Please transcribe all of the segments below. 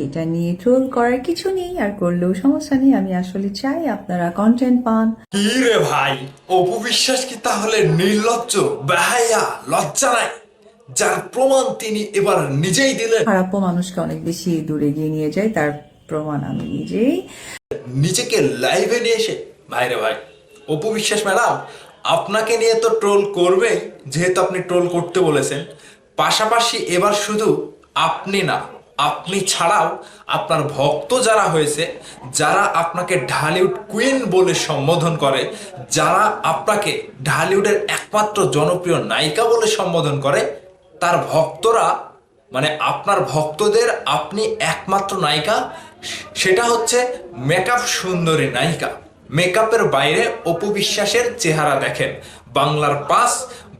এটা নিয়ে ট্রোল করার কিছু নেই, আর করলেও সমস্যা নেই। আমি আসলে চাই আপনারা কন্টেন্ট পান। কি রে ভাই, অপু বিশ্বাস কি তাহলে নির্লজ্জ, বেহায়া, লজ্জা নাই? যার প্রমাণ তিনি এবার নিজেই দিলেন। খারাপও মানুষকে অনেক বেশি দূরে গিয়ে নিয়ে যায়, তার প্রমাণ আমি নিজেই। নিজেকে লাইভে নিয়ে এসে ভাই রে ভাই, অপু বিশ্বাস ম্যাডাম আপনাকে নিয়ে তো ট্রোল করবেই, যেহেতু আপনি ট্রোল করতে বলেছেন। পাশাপাশি এবার শুধু আপনি না, আপনি ছাড়াও আপনার ভক্ত যারা হয়েছে, যারা আপনাকে ঢালিউড কুইন বলে সম্বোধন করে, যারা আপনাকে ঢালিউডের একমাত্র জনপ্রিয় নায়িকা বলে সম্বোধন করে, তার ভক্তরা, মানে আপনার ভক্তদের আপনি একমাত্র নায়িকা, সেটা হচ্ছে মেকআপ সুন্দরী নায়িকা। মেকআপের বাইরে অপু বিশ্বাসের চেহারা দেখেন, বাংলার 5,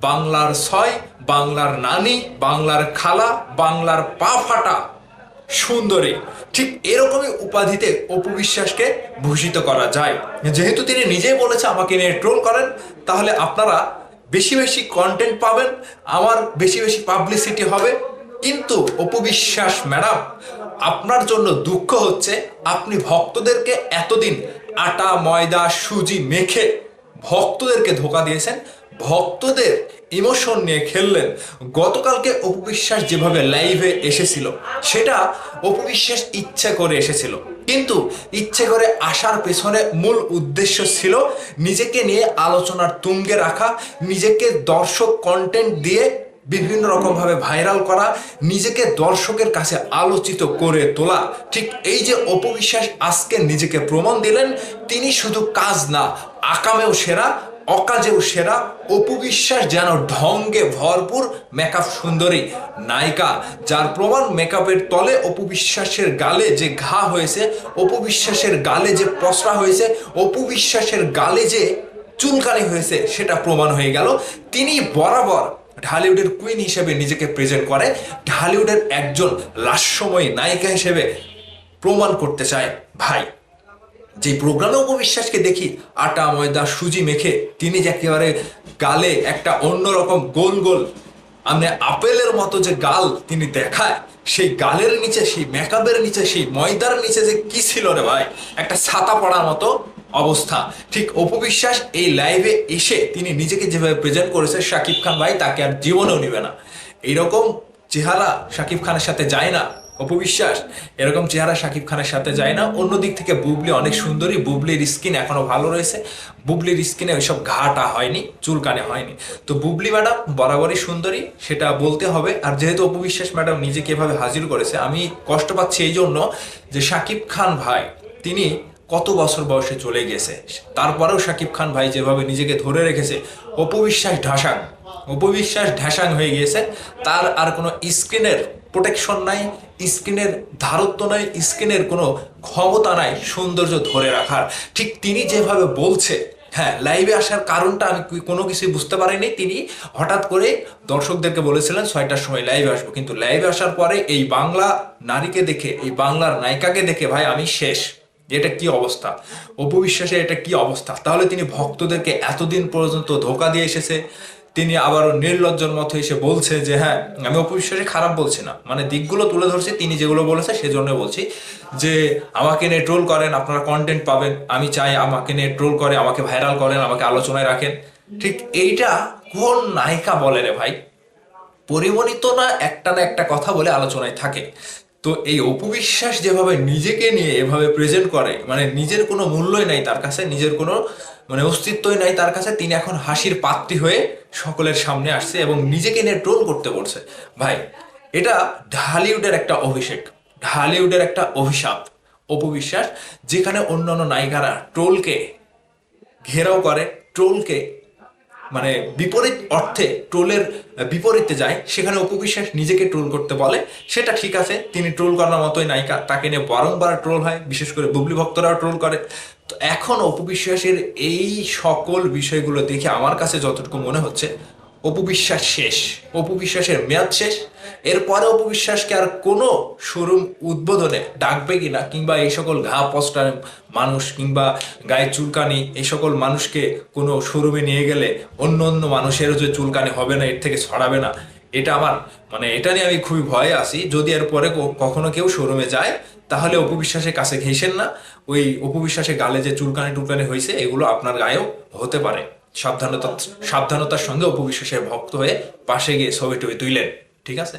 বাংলার 6, বাংলার নানি, বাংলার খালা, বাংলার পা ফাটা সুন্দরী, ঠিক এরকমই উপাধিতে অপু বিশ্বাসকে ভূষিত করা যায়। যেহেতু তিনি নিজেই বলেছে আমাকে নিয়ে ট্রোল করেন, তাহলে আপনারা বেশি বেশি কন্টেন্ট পাবেন, আমার বেশি বেশি পাবলিসিটি হবে। কিন্তু অপু বিশ্বাস ম্যাডাম, আপনার জন্য দুঃখ হচ্ছে, আপনি ভক্তদেরকে এতদিন আটা ময়দা সুজি মেখে ভক্তদেরকে ধোকা দিয়েছেন, ভক্তদের ইমোশন নিয়ে খেললেন। গতকালকে অপু বিশ্বাস যেভাবে লাইভে এসেছিল, সেটা অপু বিশ্বাস ইচ্ছে করে এসেছিল, কিন্তু ইচ্ছে করে আসার পেছনে মূল উদ্দেশ্য ছিল নিজেকে নিয়ে আলোচনার তুঙ্গে রাখা, নিজেকে দর্শক কন্টেন্ট দিয়ে বিভিন্ন রকম ভাবে ভাইরাল করা, নিজেকে দর্শকের কাছে আলোচিত করে তোলা। ঠিক এই যে অপু বিশ্বাস আজকে নিজেকে প্রমাণ দিলেন, তিনি শুধু কাজ না, আকামেও সেরা, অকাজেও সেরা। অপু বিশ্বাস যেন ঢঙ্গে ভরপুর মেকআপ সুন্দরী নায়িকা, যার প্রমাণ মেকআপের তলে অপু বিশ্বাসের গালে যে ঘা হয়েছে, অপু বিশ্বাসের গালে যে পসরা হয়েছে, অপু বিশ্বাসের গালে যে চুলকানি হয়েছে, সেটা প্রমাণ হয়ে গেল। তিনি বরাবর ঢালিউডের কুইন হিসেবে নিজেকে প্রেজেন্ট করে, ঢালিউডের একজন লাস্যময়ী নায়িকা হিসেবে প্রমাণ করতে চায়। ভাই, যে প্রোগ্রামে উপবিশ্বাসকে দেখি আটা ময়দা সুজি মেখে, তিনি যে একেবারে গালে একটা অন্যরকম গোল গোল, মানে আপেলের মতো যে গাল তিনি দেখায়, সেই গালের নিচে, সেই মেকআপের নিচে, সেই ময়দার নিচে যে কি ছিল রে ভাই, একটা ছাতা পড়ার মতো অবস্থা। ঠিক অপু বিশ্বাস এই লাইভে এসে তিনি নিজেকে যেভাবে প্রেজেন্ট করেছে, শাকিব খান ভাই তাকে আর জীবনেও নিবে না। এইরকম চেহারা শাকিব খানের সাথে যায় না অপু বিশ্বাস, এরকম চেহারা শাকিব খানের সাথে যায় না। অন্যদিক থেকে বুবলি অনেক সুন্দরী, বুবলির স্কিন এখনো ভালো রয়েছে, বুবলির স্কিনে ওইসব ঘাটা হয়নি, চুলকানে হয়নি। তো বুবলি ম্যাডাম বরাবরই সুন্দরী, সেটা বলতে হবে। আর যেহেতু অপু বিশ্বাস ম্যাডাম নিজেকে এভাবে হাজির করেছে, আমি কষ্ট পাচ্ছি এই জন্য যে শাকিব খান ভাই তিনি কত বছর বয়সে চলে গেছে, তারপরেও শাকিব খান ভাই যেভাবে নিজেকে ধরে রেখেছে, অপু বিশ্বাস ঢাসাং, অপু বিশ্বাস ঢ্যাসাং হয়ে গিয়েছে। তার আর কোনো স্কিনের প্রোটেকশন নাই, স্কিনের ধারত্ব নাই, স্কিনের কোনো ক্ষমতা নাই সৌন্দর্য ধরে রাখার। ঠিক তিনি যেভাবে বলছে, হ্যাঁ, লাইভে আসার কারণটা আমি কোনো কিছুই বুঝতে পারিনি। তিনি হঠাৎ করে দর্শকদেরকে বলেছিলেন 6টার সময় লাইভে আসবো, কিন্তু লাইভে আসার পরে এই বাংলা নারীকে দেখে, এই বাংলার নায়িকাকে দেখে ভাই আমি শেষ। এটা কি অবস্থা, অপু বিশ্বাসের এটা কি অবস্থা? তাহলে তিনি ভক্তদেরকে এতদিন পর্যন্ত ধোকা দিয়ে এসেছে, তিনি আবারও নির্লজ্জর মতো এসে বলছে যে হ্যাঁ, আমি অপু বিশ্বাসে খারাপ বলছি না, মানে দিকগুলো তুলে ধরছি, তিনি যেগুলো বলেছে সেজন্য বলছি যে আমাকে নিয়ে ট্রোল করেন, আপনারা কন্টেন্ট পাবেন, আমি চাই আমাকে নিয়ে ট্রোল করে, আমাকে ভাইরাল করেন, আমাকে আলোচনায় রাখেন। ঠিক এইটা কোন নায়িকা বলে রে ভাই? পরিমণিত না একটা কথা বলে আলোচনায় থাকে। তো এই অপু বিশ্বাস যেভাবে নিজেকে নিয়ে এভাবে প্রেজেন্ট করে, মানে নিজের কোনো মূল্যই নাই তার কাছে, নিজের কোনো মানে অস্তিত্বই নাই তার কাছে, তিনি এখন হাসির পাত্রী হয়ে সকলের সামনে আসছে এবং নিজেকে নিয়ে ট্রোল করতে বলছে। ভাই, এটা ঢালিউডের একটা অভিষেক, ঢালিউডের একটা অভিশাপ। অপু বিশ্বাস যেখানে অন্যান্য নায়িকারা ট্রোলকে ঘেরাও করে, ট্রোলকে মানে বিপরীত অর্থে ট্রোলের বিপরীতে যায়, সেখানে অপু বিশ্বাস নিজেকে ট্রোল করতে বলে, সেটা ঠিক আছে, তিনি ট্রোল করার মতোই নায়িকা, তাকে নিয়ে বারংবার ট্রোল হয়, বিশেষ করে বুবলি ভক্তরাও ট্রোল করে। তো এখন অপু বিশ্বাসের এই সকল বিষয়গুলো দেখে আমার কাছে যতটুকু মনে হচ্ছে, অপু বিশ্বাস শেষ, অপু বিশ্বাসের মেয়াদ শেষ। এরপরে অপু বিশ্বাসকে আর কোনো শোরুম উদ্বোধনে ডাকবে কিনা, কিংবা এই সকল ঘা পস্টার মানুষ কিংবা গায়ে চুলকানি এই সকল মানুষকে কোনো শোরুমে নিয়ে গেলে অন্য অন্য মানুষেরও যে চুলকানি হবে না, এর থেকে ছড়াবে না, এটা আমার মানে এটা নিয়ে আমি খুবই ভয়ে আছি। যদি এর পরে কখনো কেউ শোরুমে যায় তাহলে অপু বিশ্বাসের কাছে ঘেঁষেন না। ওই অপু বিশ্বাসের গালে যে চুলকানি টুলকানি হয়েছে এগুলো আপনার গায়েও হতে পারে। সাবধানতার সঙ্গে অপু বিশ্বাসের ভক্ত হয়ে পাশে গিয়ে ছবি টবি তুইলেন, ঠিক আছে?